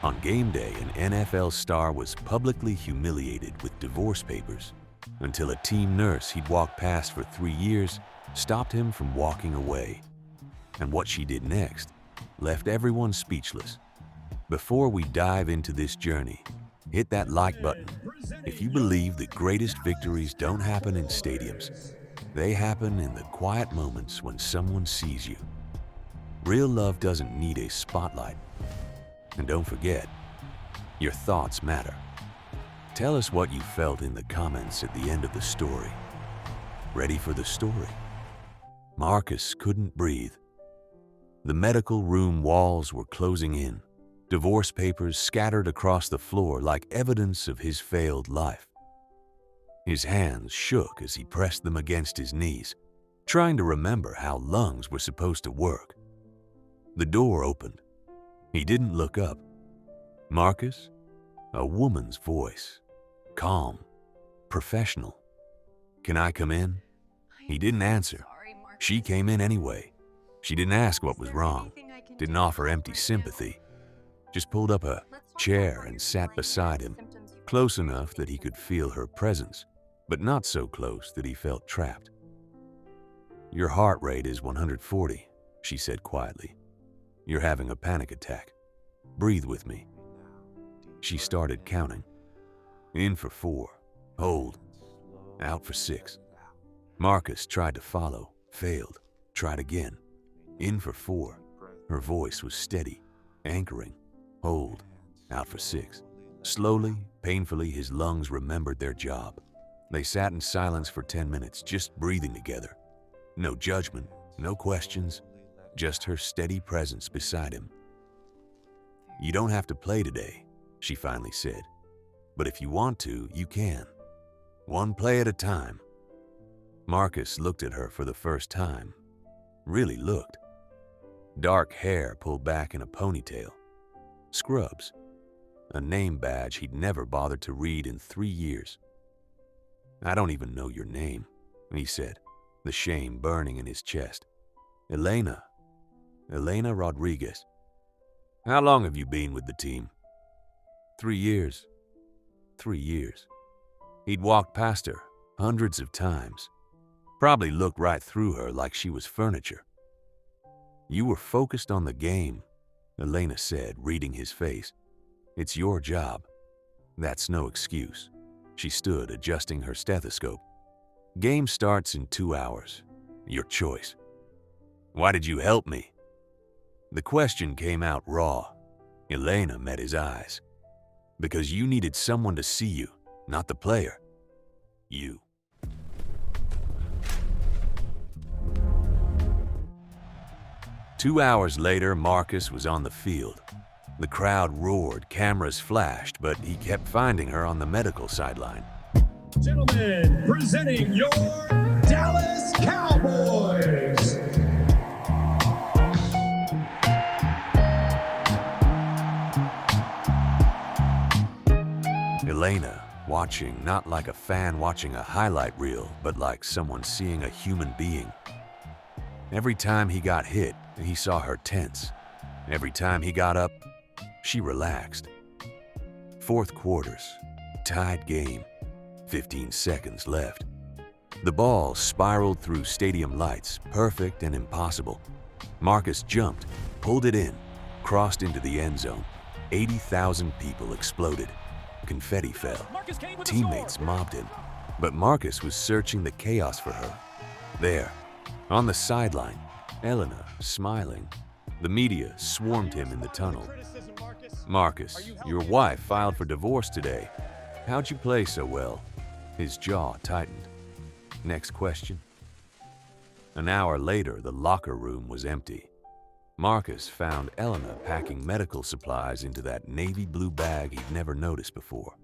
On game day, an NFL star was publicly humiliated with divorce papers until a team nurse he'd walked past for 3 years stopped him from walking away. And what she did next left everyone speechless. Before we dive into this journey, hit that like button if you believe the greatest victories don't happen in stadiums. They happen in the quiet moments when someone sees you. Real love doesn't need a spotlight. And don't forget, your thoughts matter. Tell us what you felt in the comments at the end of the story. Ready for the story? Marcus couldn't breathe. The medical room walls were closing in, divorce papers scattered across the floor like evidence of his failed life. His hands shook as he pressed them against his knees, trying to remember how lungs were supposed to work. The door opened. He didn't look up. Marcus? A woman's voice. Calm. Professional. "Can I come in?" He didn't answer. She came in anyway. She didn't ask what was wrong, didn't offer empty sympathy. Just pulled up a chair and sat beside him, close enough that he could feel her presence, but not so close that he felt trapped. "Your heart rate is 140, she said quietly. "You're having a panic attack. Breathe with me." She started counting. In for 4. Hold. Out for 6. Marcus tried to follow, failed, tried again. In for 4. Her voice was steady, anchoring. Hold. Out for 6. Slowly, painfully, his lungs remembered their job. They sat in silence for 10 minutes, just breathing together. No judgment, no questions, just her steady presence beside him. "You don't have to play today," she finally said. "But if you want to, you can. One play at a time." Marcus looked at her for the first time. Really looked. Dark hair pulled back in a ponytail. Scrubs. A name badge he'd never bothered to read in 3 years. "I don't even know your name," he said, the shame burning in his chest. "Elena. Elena Rodriguez. How long have you been with the team?" 3 years. 3 years. He'd walked past her hundreds of times. Probably looked right through her like she was furniture. "You were focused on the game," Elena said, reading his face. "It's your job. That's no excuse." She stood, adjusting her stethoscope. "Game starts in 2 hours. Your choice." "Why did you help me?" The question came out raw. Elena met his eyes. "Because you needed someone to see you, not the player. You." Two hours later, Marcus was on the field. The crowd roared, cameras flashed, but he kept finding her on the medical sideline. Gentlemen, presenting your Dallas Cowboys. Elena, watching not like a fan watching a highlight reel, but like someone seeing a human being. Every time he got hit, he saw her tense. Every time he got up, she relaxed. Fourth quarters, tied game, 15 seconds left. The ball spiraled through stadium lights, perfect and impossible. Marcus jumped, pulled it in, crossed into the end zone. 80,000 people exploded. Confetti fell. Teammates mobbed him. But Marcus was searching the chaos for her. There, on the sideline, Elena, smiling. The media swarmed him in the tunnel. "Marcus, your wife filed for divorce today. How'd you play so well?" His jaw tightened. Next question. An hour later, the locker room was empty. Marcus found Elena packing medical supplies into that navy blue bag he'd never noticed before.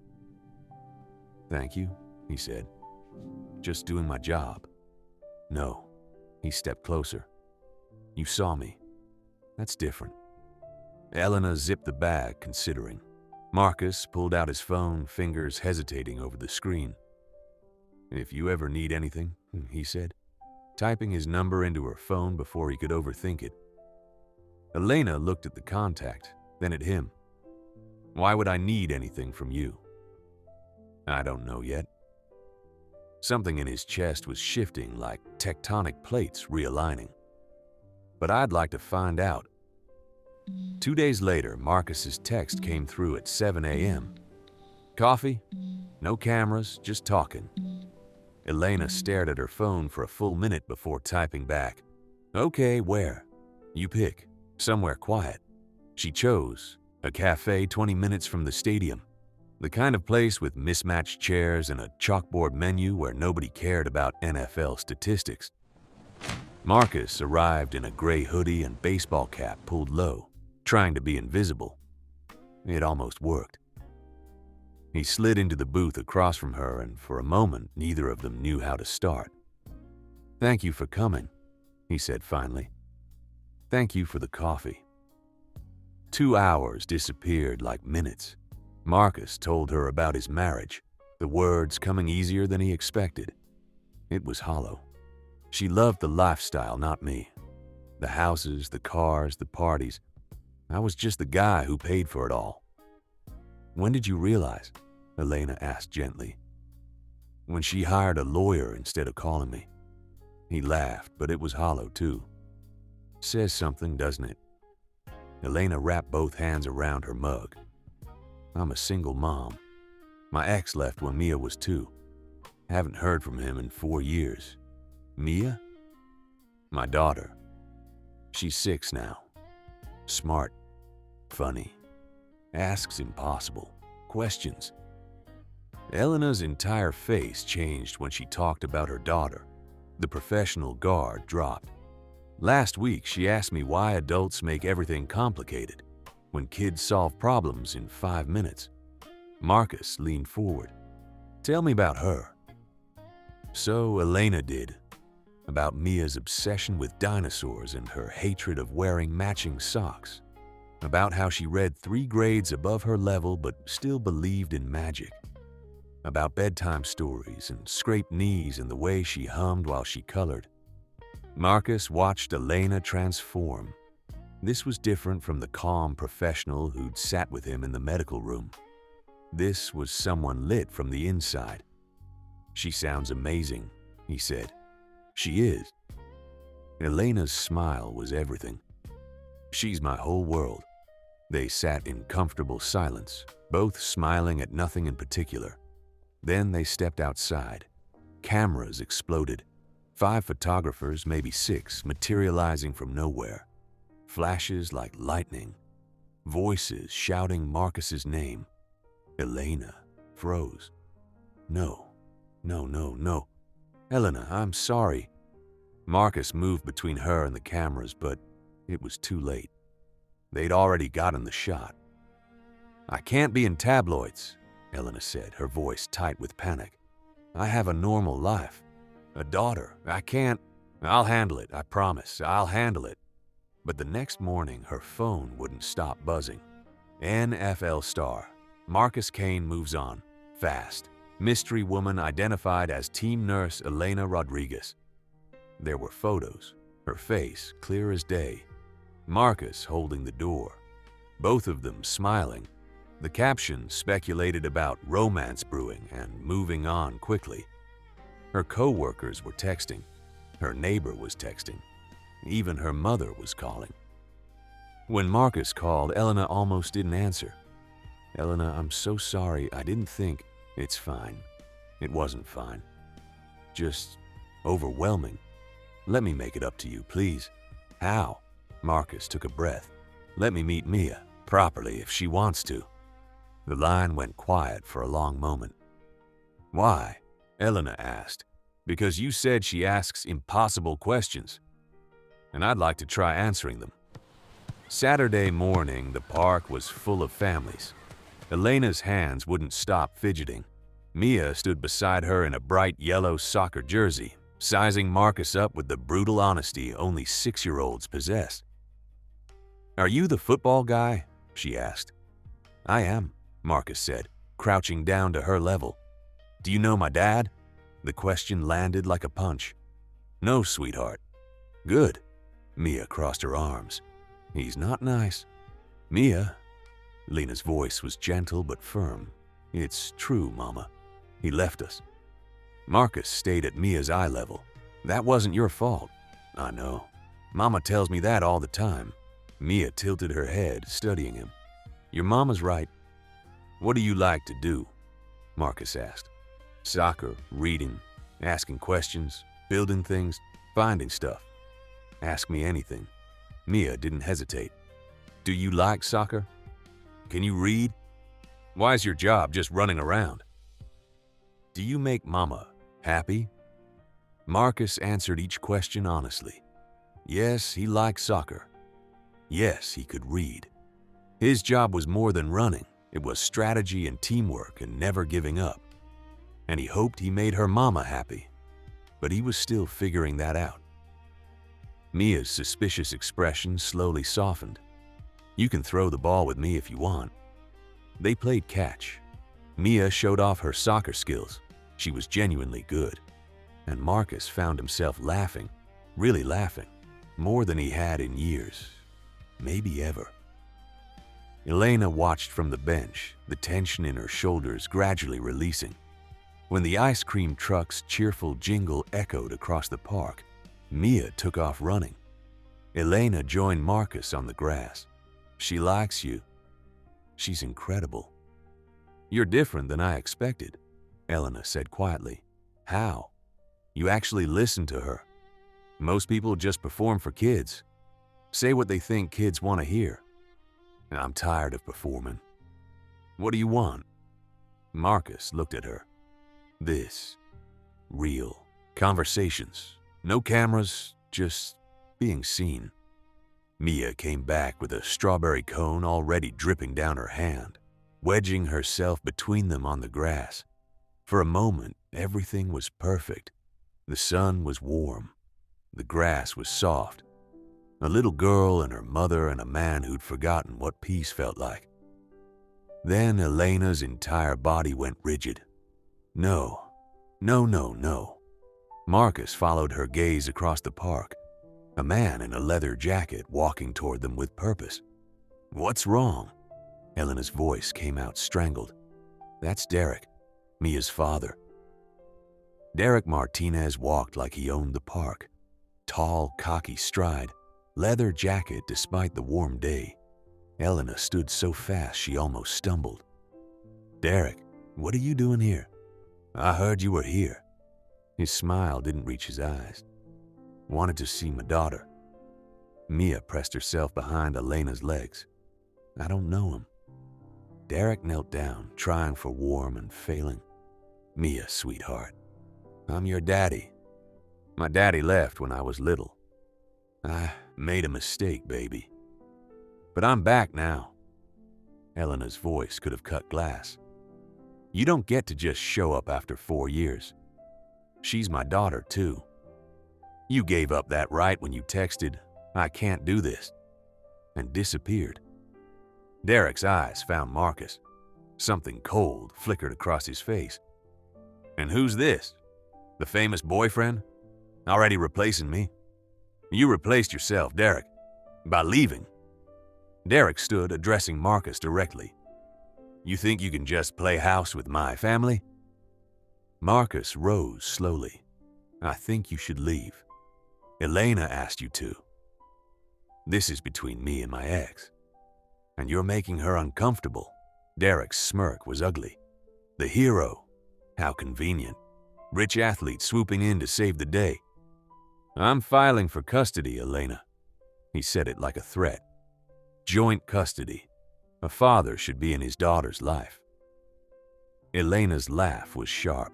"Thank you," he said. "Just doing my job." "No." He stepped closer. "You saw me. That's different." Elena zipped the bag, considering. Marcus pulled out his phone, fingers hesitating over the screen. "If you ever need anything," he said, typing his number into her phone before he could overthink it. Elena looked at the contact, then at him. Why would I need anything from you? I don't know yet. Something in his chest was shifting like tectonic plates realigning. But I'd like to find out. 2 days later, Marcus's text came through at 7 a.m. Coffee? No cameras, just talking. Elena stared at her phone for a full minute before typing back. Okay, where? You pick. Somewhere quiet. She chose a cafe 20 minutes from the stadium. The kind of place with mismatched chairs and a chalkboard menu where nobody cared about NFL statistics. Marcus arrived in a gray hoodie and baseball cap pulled low, trying to be invisible. It almost worked. He slid into the booth across from her, and for a moment, neither of them knew how to start. Thank you for coming, he said finally. Thank you for the coffee. 2 hours disappeared like minutes. Marcus told her about his marriage, the words coming easier than he expected. It was hollow. She loved the lifestyle, not me. The houses, the cars, the parties. I was just the guy who paid for it all. When did you realize? Elena asked gently. When she hired a lawyer instead of calling me. He laughed, but it was hollow too. Says something, doesn't it? Elena wrapped both hands around her mug. I'm a single mom. My ex left when Mia was 2. Haven't heard from him in 4 years. Mia? My daughter. She's 6 now. Smart. Funny. Asks impossible questions. Elena's entire face changed when she talked about her daughter. The professional guard dropped. Last week, she asked me why adults make everything complicated when kids solve problems in 5 minutes. Marcus leaned forward. Tell me about her. So Elena did. About Mia's obsession with dinosaurs and her hatred of wearing matching socks. About how she read 3 grades above her level but still believed in magic. About bedtime stories and scraped knees and the way she hummed while she colored. Marcus watched Elena transform. This was different from the calm professional who'd sat with him in the medical room. This was someone lit from the inside. She sounds amazing, he said. She is. Elena's smile was everything. She's my whole world. They sat in comfortable silence, both smiling at nothing in particular. Then they stepped outside. Cameras exploded. 5 photographers, maybe 6, materializing from nowhere. Flashes like lightning. Voices shouting Marcus's name. Elena froze. No. Elena, I'm sorry. Marcus moved between her and the cameras, but it was too late. They'd already gotten the shot. I can't be in tabloids, Elena said, her voice tight with panic. I have a normal life. A daughter. I can't. I'll handle it, I promise. I'll handle it. But the next morning, her phone wouldn't stop buzzing. NFL star. Marcus Kane moves on. Fast. Mystery woman identified as team nurse Elena Rodriguez. There were photos. Her face clear as day. Marcus holding the door. Both of them smiling. The caption speculated about romance brewing and moving on quickly. Her co-workers were texting. Her neighbor was texting. Even her mother was calling. When Marcus called, Elena almost didn't answer. Elena, I'm so sorry. I didn't think. It's fine. It wasn't fine. Just overwhelming. Let me make it up to you, please. How? Marcus took a breath. Let me meet Mia properly if she wants to. The line went quiet for a long moment. Why? Elena asked. Because you said she asks impossible questions. And I'd like to try answering them. Saturday morning, the park was full of families. Elena's hands wouldn't stop fidgeting. Mia stood beside her in a bright yellow soccer jersey, sizing Marcus up with the brutal honesty only 6-year-olds possess. Are you the football guy? She asked. I am, Marcus said, crouching down to her level. Do you know my dad? The question landed like a punch. No, sweetheart. Good. Mia crossed her arms. He's not nice. Mia, Lena's voice was gentle but firm. It's true, Mama. He left us. Marcus stayed at Mia's eye level. That wasn't your fault. I know. Mama tells me that all the time. Mia tilted her head, studying him. Your mama's right. What do you like to do? Marcus asked. Soccer, reading, asking questions, building things, finding stuff. Ask me anything. Mia didn't hesitate. Do you like soccer? Can you read? Why is your job just running around? Do you make Mama happy? Marcus answered each question honestly. Yes, he liked soccer. Yes, he could read. His job was more than running. It was strategy and teamwork and never giving up. And he hoped he made her Mama happy. But he was still figuring that out. Mia's suspicious expression slowly softened. You can throw the ball with me if you want. They played catch. Mia showed off her soccer skills. She was genuinely good. And Marcus found himself laughing, really laughing, more than he had in years, maybe ever. Elena watched from the bench, the tension in her shoulders gradually releasing. When the ice cream truck's cheerful jingle echoed across the park, Mia took off running. Elena joined Marcus on the grass. She likes you. She's incredible. You're different than I expected, Elena said quietly. How? You actually listened to her. Most people just perform for kids. Say what they think kids want to hear. I'm tired of performing. What do you want? Marcus looked at her. This. Real. Conversations. No cameras, just being seen. Mia came back with a strawberry cone already dripping down her hand, wedging herself between them on the grass. For a moment, everything was perfect. The sun was warm. The grass was soft. A little girl and her mother and a man who'd forgotten what peace felt like. Then Elena's entire body went rigid. No, no, no, no. Marcus followed her gaze across the park. A man in a leather jacket walking toward them with purpose. What's wrong? Elena's voice came out strangled. That's Derek, Mia's father. Derek Martinez walked like he owned the park. Tall, cocky stride, leather jacket despite the warm day. Elena stood so fast she almost stumbled. Derek, what are you doing here? I heard you were here. His smile didn't reach his eyes. Wanted to see my daughter. Mia pressed herself behind Elena's legs. I don't know him. Derek knelt down, trying for warm and failing. Mia, sweetheart, I'm your daddy. My daddy left when I was little. I made a mistake, baby. But I'm back now. Elena's voice could have cut glass. You don't get to just show up after 4 years. She's my daughter, too. You gave up that right when you texted, I can't do this, and disappeared. Derek's eyes found Marcus. Something cold flickered across his face. And who's this? The famous boyfriend? Already replacing me? You replaced yourself, Derek, by leaving. Derek stood, addressing Marcus directly. You think you can just play house with my family? Marcus rose slowly. I think you should leave. Elena asked you to. This is between me and my ex. And you're making her uncomfortable. Derek's smirk was ugly. The hero. How convenient. Rich athlete swooping in to save the day. I'm filing for custody, Elena. He said it like a threat. Joint custody. A father should be in his daughter's life. Elena's laugh was sharp.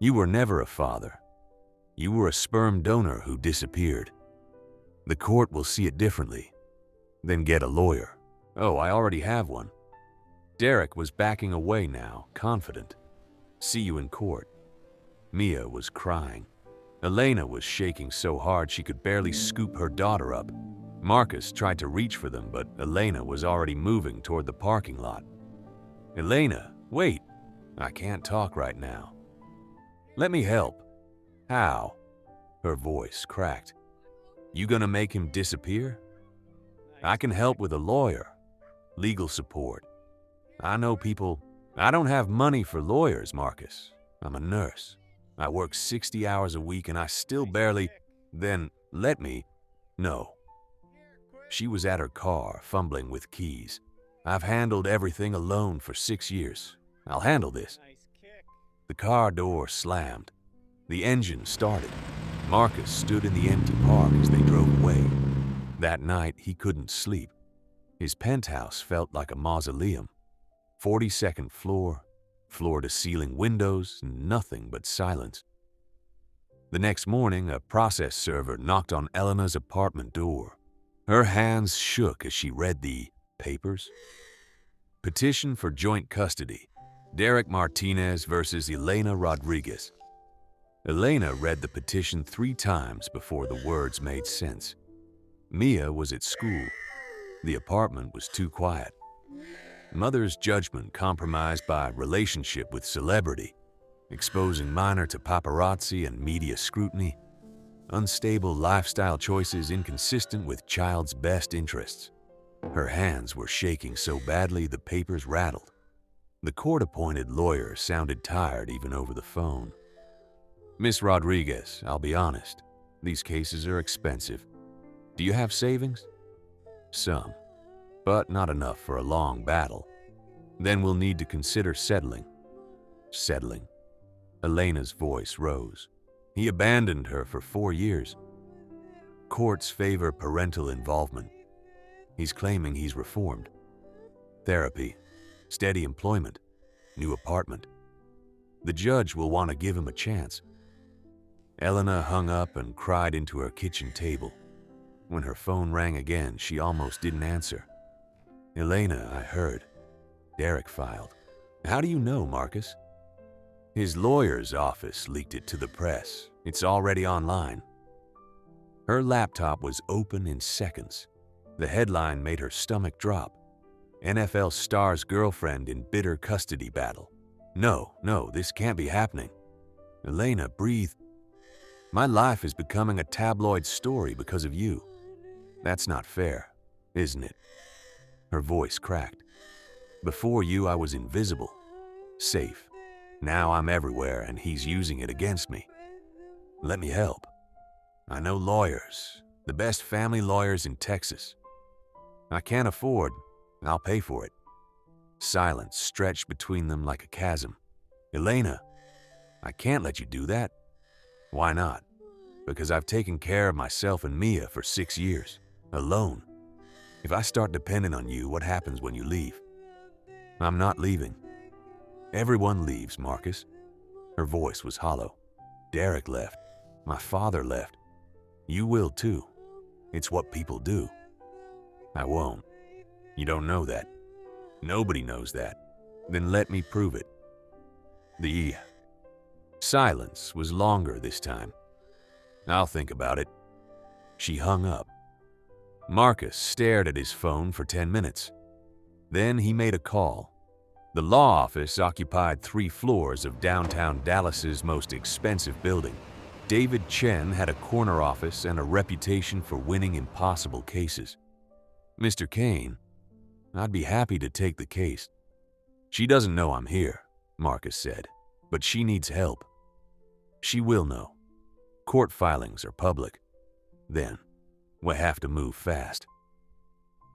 You were never a father. You were a sperm donor who disappeared. The court will see it differently. Then get a lawyer. Oh, I already have one. Derek was backing away now, confident. See you in court. Mia was crying. Elena was shaking so hard she could barely scoop her daughter up. Marcus tried to reach for them, but Elena was already moving toward the parking lot. Elena, wait. I can't talk right now. Let me help. How? Her voice cracked. You gonna make him disappear? I can help with a lawyer. legal support. I know people. I don't have money for lawyers, Marcus. I'm a nurse. I work 60 hours a week and I still barely. Then let me. No. She was at her car, fumbling with keys. I've handled everything alone for 6 years. I'll handle this. The car door slammed. The engine started. Marcus stood in the empty park as they drove away. That night, he couldn't sleep. His penthouse felt like a mausoleum. 42nd floor, floor-to-ceiling windows, nothing but silence. The next morning, a process server knocked on Elena's apartment door. Her hands shook as she read the papers. Petition for joint custody. Derek Martinez versus Elena Rodriguez. Elena read the petition 3 times before the words made sense. Mia was at school. The apartment was too quiet. Mother's judgment compromised by relationship with celebrity, exposing minor to paparazzi and media scrutiny, unstable lifestyle choices inconsistent with child's best interests. Her hands were shaking so badly the papers rattled. The court-appointed lawyer sounded tired even over the phone. Miss Rodriguez, I'll be honest, these cases are expensive. Do you have savings? Some, but not enough for a long battle. Then we'll need to consider settling. Settling. Elena's voice rose. He abandoned her for 4 years. Courts favor parental involvement. He's claiming he's reformed. Therapy, steady employment, new apartment. The judge will want to give him a chance. Elena hung up and cried into her kitchen table. When her phone rang again, she almost didn't answer. Elena, I heard. Derek filed. How do you know, Marcus? His lawyer's office leaked it to the press. It's already online. Her laptop was open in seconds. The headline made her stomach drop. NFL star's girlfriend in bitter custody battle. No, this can't be happening. Elena, breathe. My life is becoming a tabloid story because of you. That's not fair, isn't it? Her voice cracked. Before you, I was invisible, safe. Now I'm everywhere and he's using it against me. Let me help. I know lawyers, the best family lawyers in Texas. I can't afford, I'll pay for it. Silence stretched between them like a chasm. Elena, I can't let you do that. Why not? Because I've taken care of myself and Mia for 6 years, alone. If I start depending on you, what happens when you leave? I'm not leaving. Everyone leaves, Marcus. Her voice was hollow. Derek left. My father left. You will too. It's what people do. I won't. You don't know that. Nobody knows that. Then let me prove it. The silence was longer this time. I'll think about it. She hung up. Marcus stared at his phone for 10 minutes. Then he made a call. The law office occupied 3 floors of downtown Dallas's most expensive building. David Chen had a corner office and a reputation for winning impossible cases. Mr. Kane, I'd be happy to take the case. She doesn't know I'm here, Marcus said, but she needs help. She will know. Court filings are public. Then, we have to move fast.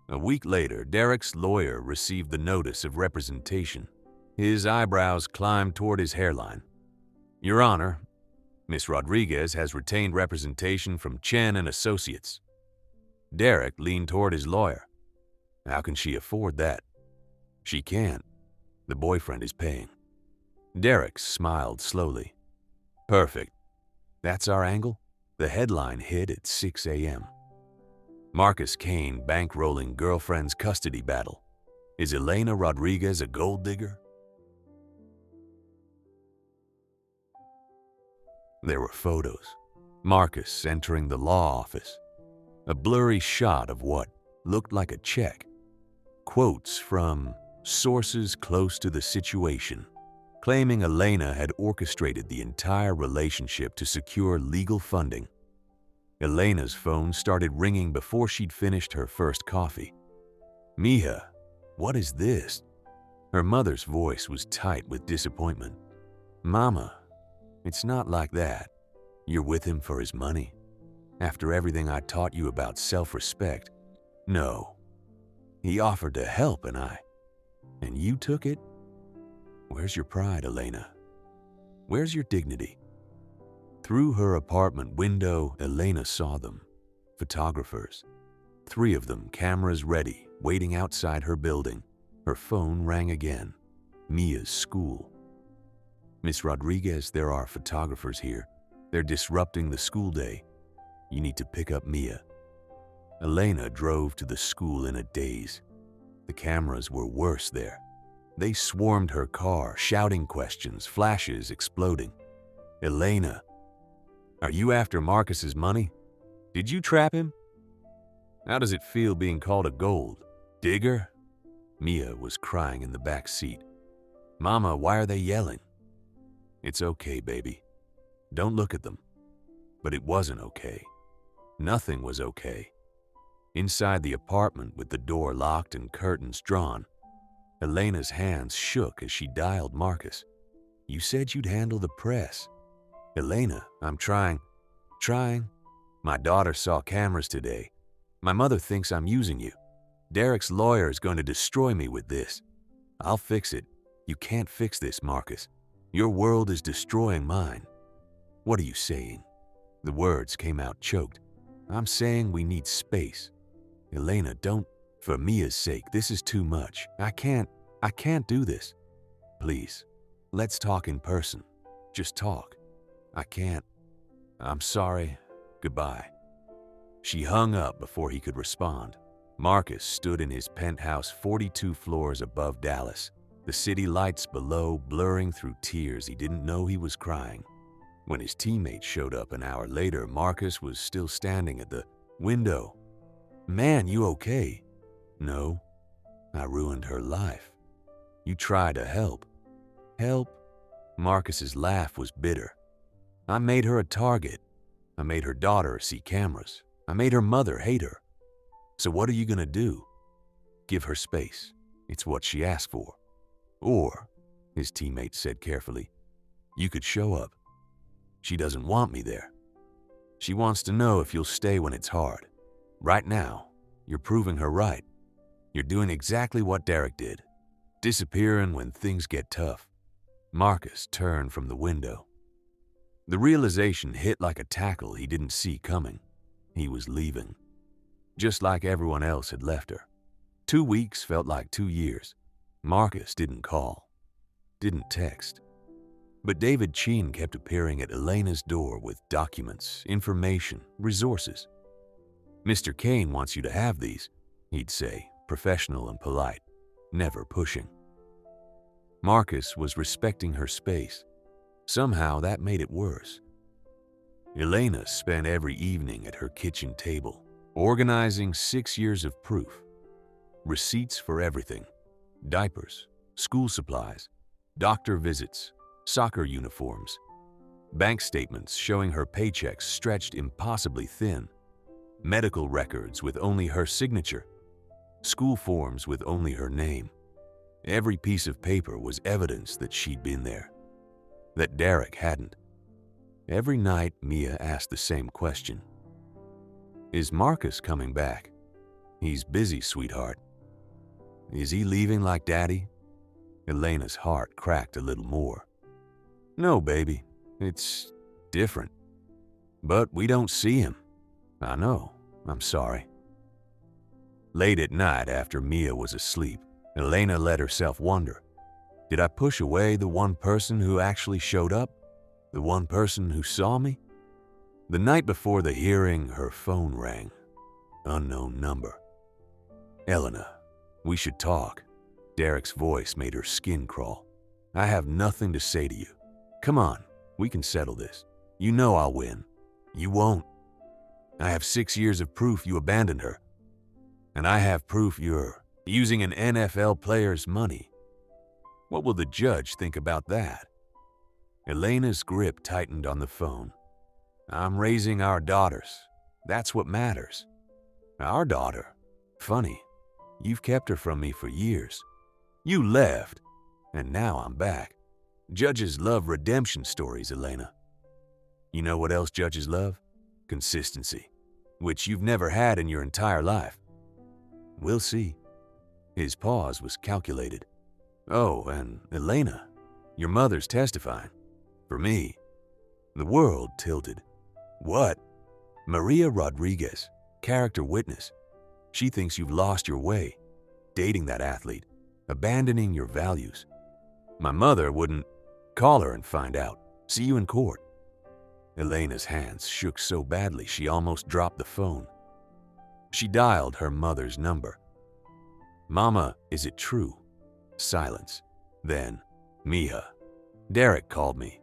A week later, Derek's lawyer received the notice of representation. His eyebrows climbed toward his hairline. Your Honor, Miss Rodriguez has retained representation from Chen and Associates. Derek leaned toward his lawyer. How can she afford that? She can't. The boyfriend is paying. Derek smiled slowly. Perfect. That's our angle? The headline hit at 6 a.m. Marcus Kane bankrolling girlfriend's custody battle. Is Elena Rodriguez a gold digger? There were photos. Marcus entering the law office. A blurry shot of what looked like a check. Quotes from sources close to the situation, claiming Elena had orchestrated the entire relationship to secure legal funding. Elena's phone started ringing before she'd finished her first coffee. Mia, What is this? Her mother's voice was tight with disappointment. Mama, it's not like that. You're with him for his money. After everything I taught you about self-respect. No. He offered to help and you took it? Where's your pride, Elena? Where's your dignity? Through her apartment window, Elena saw them. Photographers. 3 of them, cameras ready, waiting outside her building. Her phone rang again. Mia's school. Miss Rodriguez, there are photographers here. They're disrupting the school day. You need to pick up Mia. Elena drove to the school in a daze. The cameras were worse there. They swarmed her car, shouting questions, flashes exploding. Elena, are you after Marcus's money? Did you trap him? How does it feel being called a gold digger? Mia was crying in the back seat. Mama, why are they yelling? It's okay, baby. Don't look at them. But it wasn't okay. Nothing was okay. Inside the apartment with the door locked and curtains drawn, Elena's hands shook as she dialed Marcus. You said you'd handle the press. Elena, I'm trying. My daughter saw cameras today. My mother thinks I'm using you. Derek's lawyer is going to destroy me with this. I'll fix it. You can't fix this, Marcus. Your world is destroying mine. What are you saying? The words came out choked. I'm saying we need space. Elena, don't. For Mia's sake, this is too much. I can't do this. Please, let's talk in person. Just talk. I can't. I'm sorry. Goodbye. She hung up before he could respond. Marcus stood in his penthouse 42 floors above Dallas, the city lights below blurring through tears he didn't know he was crying. When his teammate showed up an hour later, Marcus was still standing at the window. Man, you okay? No, I ruined her life. You try to help. Help? Marcus's laugh was bitter. I made her a target. I made her daughter see cameras. I made her mother hate her. So what are you gonna do? Give her space. It's what she asked for. Or, his teammate said carefully, you could show up. She doesn't want me there. She wants to know if you'll stay when it's hard. Right now, you're proving her right. You're doing exactly what Derek did, disappearing when things get tough. Marcus turned from the window. The realization hit like a tackle he didn't see coming. He was leaving. Just like everyone else had left her. 2 weeks felt like 2 years. Marcus didn't call, didn't text. But David Chien kept appearing at Elena's door with documents, information, resources. Mr. Kane wants you to have these, he'd say, professional and polite, never pushing. Marcus was respecting her space. Somehow that made it worse. Elena spent every evening at her kitchen table, organizing 6 years of proof. Receipts for everything. Diapers, school supplies, doctor visits, soccer uniforms, bank statements showing her paychecks stretched impossibly thin, medical records with only her signature, school forms with only her name. Every piece of paper was evidence that she'd been there, that Derek hadn't. Every night, Mia asked the same question. Is Marcus coming back? He's busy, sweetheart. Is he leaving like Daddy? Elena's heart cracked a little more. No, baby, it's different. But we don't see him. I know, I'm sorry. Late at night, after Mia was asleep, Elena let herself wonder, did I push away the one person who actually showed up? The one person who saw me? The night before the hearing, her phone rang. Unknown number. Elena, we should talk. Derek's voice made her skin crawl. I have nothing to say to you. Come on, we can settle this. You know I'll win. You won't. I have 6 years of proof you abandoned her. And I have proof you're using an NFL player's money. What will the judge think about that? Elena's grip tightened on the phone. I'm raising our daughters. That's what matters. Our daughter? Funny. You've kept her from me for years. You left, and now I'm back. Judges love redemption stories, Elena. You know what else judges love? Consistency, which you've never had in your entire life. We'll see. His pause was calculated. Oh, and Elena, your mother's testifying. For me. The world tilted. What? Maria Rodriguez, character witness. She thinks you've lost your way, dating that athlete, abandoning your values. My mother wouldn't. Call her and find out. See you in court. Elena's hands shook so badly she almost dropped the phone. She dialed her mother's number. Mama, is it true? Silence. Then, Mia. Derek called me.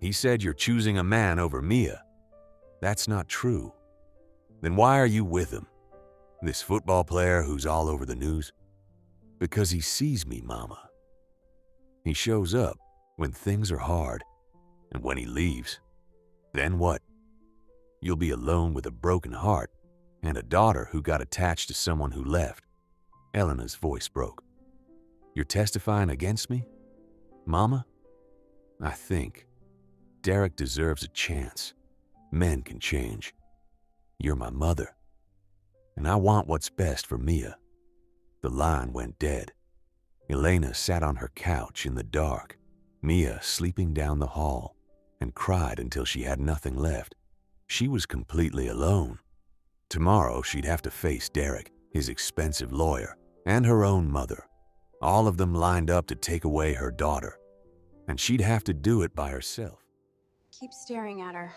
He said you're choosing a man over Mia. That's not true. Then why are you with him? This football player who's all over the news? Because he sees me, Mama. He shows up when things are hard, and when he leaves, then what? You'll be alone with a broken heart and a daughter who got attached to someone who left. Elena's voice broke. You're testifying against me? Mama? I think Derek deserves a chance. Men can change. You're my mother, and I want what's best for Mia. The line went dead. Elena sat on her couch in the dark, Mia sleeping down the hall, and cried until she had nothing left. She was completely alone. Tomorrow she'd have to face Derek, his expensive lawyer, and her own mother, all of them lined up to take away her daughter, and she'd have to do it by herself. Keep staring at her.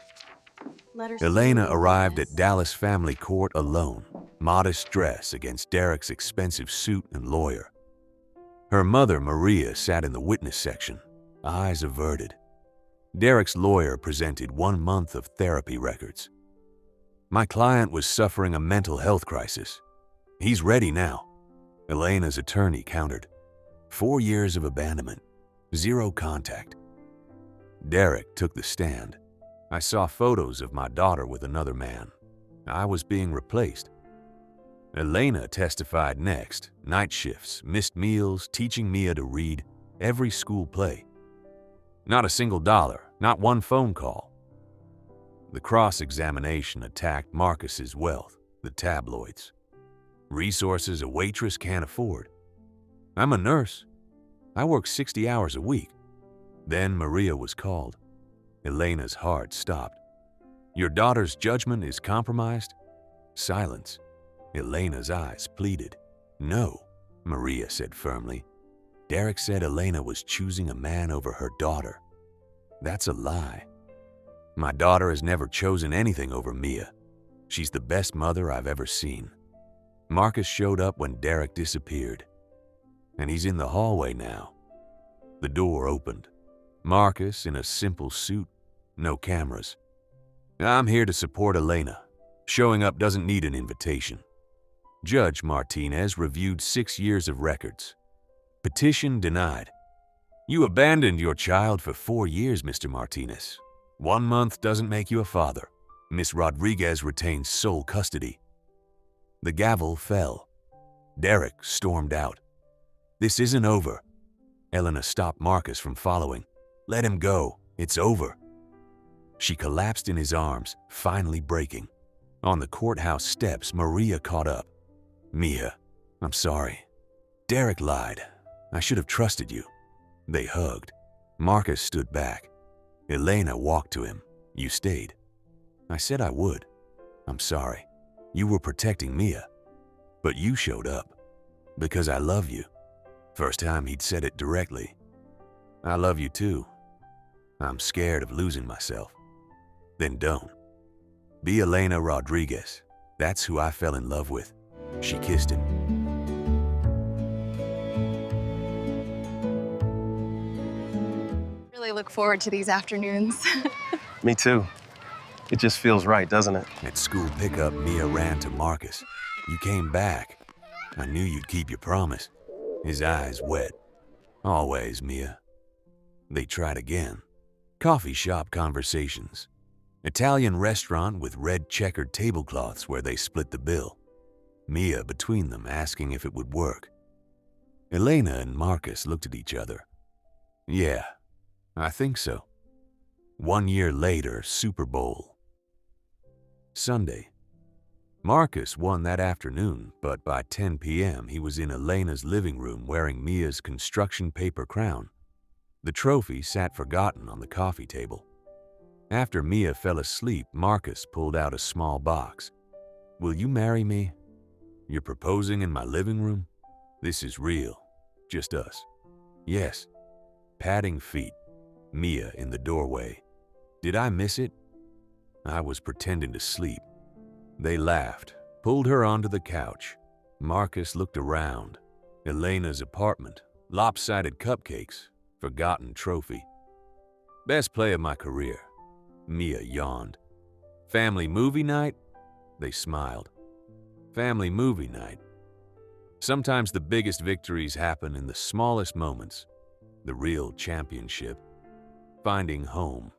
Let her. Elena arrived at Dallas Family Court alone, modest dress against Derek's expensive suit and lawyer. Her mother, Maria, sat in the witness section, eyes averted. Derek's lawyer presented 1 month of therapy records. My client was suffering a mental health crisis. He's ready now. Elena's attorney countered. 4 years of abandonment, 0 contact. Derek took the stand. I saw photos of my daughter with another man. I was being replaced. Elena testified next. Night shifts, missed meals, teaching Mia to read, every school play. Not a single dollar, not one phone call. The cross-examination attacked Marcus's wealth, the tabloids. Resources a waitress can't afford. I'm a nurse. I work 60 hours a week. Then Maria was called. Elena's heart stopped. Your daughter's judgment is compromised? Silence. Elena's eyes pleaded. No, Maria said firmly. Derek said Elena was choosing a man over her daughter. That's a lie. My daughter has never chosen anything over Mia. She's the best mother I've ever seen. Marcus showed up when Derek disappeared, and he's in the hallway now. The door opened. Marcus in a simple suit, no cameras. I'm here to support Elena. Showing up doesn't need an invitation. Judge Martinez reviewed 6 years of records. Petition denied. You abandoned your child for 4 years, Mr. Martinez. 1 month doesn't make you a father. Miss Rodriguez retains sole custody. The gavel fell. Derek stormed out. This isn't over. Elena stopped Marcus from following. Let him go. It's over. She collapsed in his arms, finally breaking. On the courthouse steps, Maria caught up. Mia, I'm sorry. Derek lied. I should have trusted you. They hugged. Marcus stood back. Elena walked to him. You stayed. I said I would. I'm sorry. You were protecting Mia. But you showed up. Because I love you. First time he'd said it directly. I love you too. I'm scared of losing myself. Then don't. Be Elena Rodriguez. That's who I fell in love with. She kissed him. Really look forward to these afternoons. Me too. It just feels right, doesn't it? At school pickup, Mia ran to Marcus. You came back. I knew you'd keep your promise. His eyes wet. Always, Mia. They tried again. Coffee shop conversations. Italian restaurant with red checkered tablecloths where they split the bill. Mia between them asking if it would work. Elena and Marcus looked at each other. Yeah, I think so. 1 year later, Super Bowl. Sunday. Marcus won that afternoon, but by 10 p.m. he was in Elena's living room wearing Mia's construction paper crown. The trophy sat forgotten on the coffee table. After Mia fell asleep, Marcus pulled out a small box. Will you marry me? You're proposing in my living room? This is real. Just us. Yes. Padding feet. Mia in the doorway. Did I miss it? I was pretending to sleep. They laughed, pulled her onto the couch. Marcus looked around. Elena's apartment, lopsided cupcakes, forgotten trophy. Best play of my career. Mia yawned. Family movie night? They smiled. Family movie night. Sometimes the biggest victories happen in the smallest moments. The real championship. Finding home.